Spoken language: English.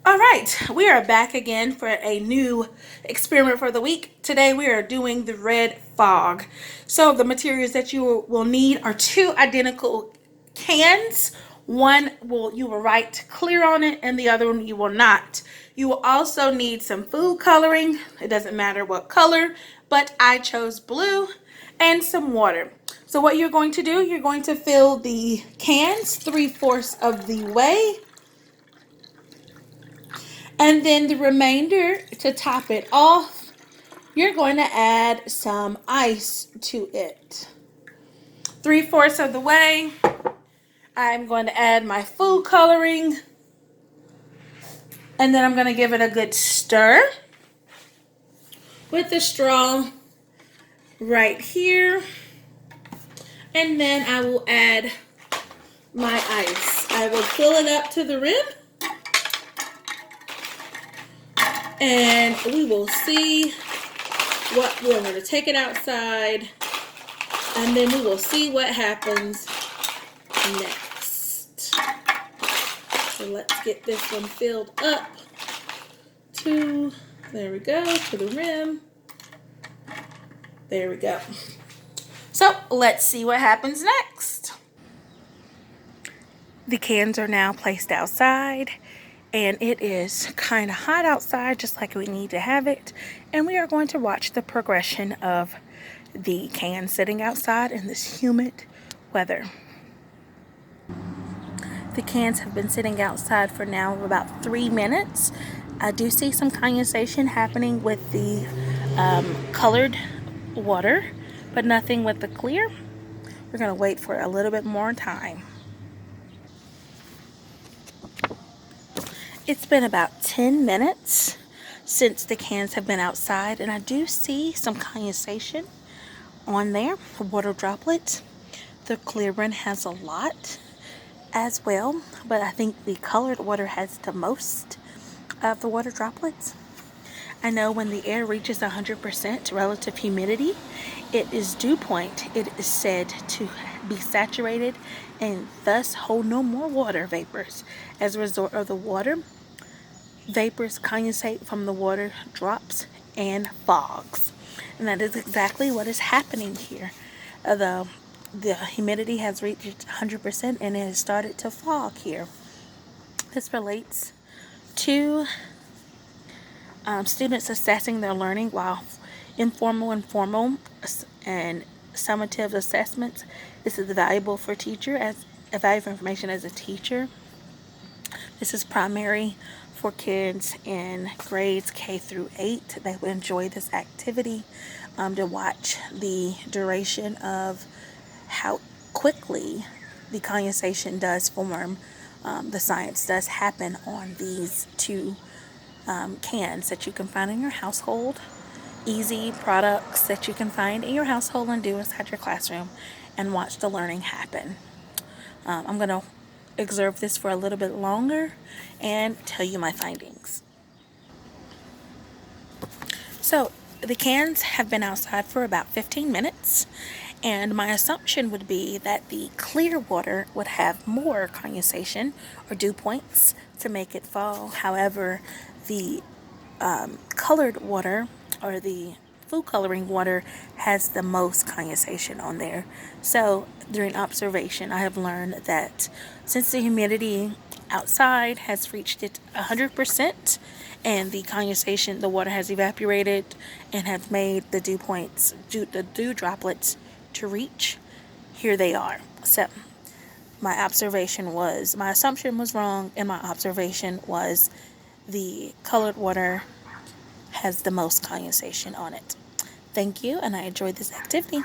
All right, we are back again for a new experiment for the week. Today we are doing the red fog. So the materials that you will need are two identical cans. One you will write clear on it and the other one you will not. You will also need some food coloring. It doesn't matter what color, but I chose blue, and some water. So what you're going to do, you're going to fill the cans 3/4 of the way. And then the remainder, to top it off, you're going to add some ice to it. 3/4 of the way, I'm going to add my food coloring. And then I'm going to give it a good stir with the straw right here. And then I will add my ice. I will fill it up to the rim. And we will see what we're going to take it outside, and then we will see what happens next. So let's get this one filled up to, there we go, to the rim. There we go. So let's see what happens next. The cans are now placed outside, and it is kind of hot outside, just like we need to have it. And we are going to watch the progression of the can sitting outside in this humid weather. The cans have been sitting outside for now about 3 minutes. I do see some condensation happening with the colored water, but nothing with the clear. We're going to wait for a little bit more time. It's been about 10 minutes since the cans have been outside, and I do see some condensation on there, water droplets. The clear one has a lot as well, but I think the colored water has the most of the water droplets. I know when the air reaches 100% relative humidity, it is dew point. It is said to be saturated and thus hold no more water vapors. As a result of the water, vapors condensate from the water drops and fogs. And that is exactly what is happening here. The humidity has reached 100% and it has started to fog here. This relates to students assessing their learning, while informal and formal and summative assessments. This is valuable for valuable information as a teacher. This is primary for kids in grades K through 8. They would enjoy this activity to watch the duration of how quickly the condensation does form. The science does happen on these two cans that you can find in your household. Easy products that you can find in your household and do inside your classroom and watch the learning happen. I'm going to observe this for a little bit longer and tell you my findings. So the cans have been outside for about 15 minutes, and my assumption would be that the clear water would have more condensation or dew points to make it fall. However, the colored water, or the food coloring water, has the most condensation on there. So during observation, I have learned that since the humidity outside has reached it 100% and the condensation, the water has evaporated and have made the dew droplets to reach, here they are. So my assumption was wrong, and my observation was the colored water has the most condensation on it. Thank you, and I enjoyed this activity.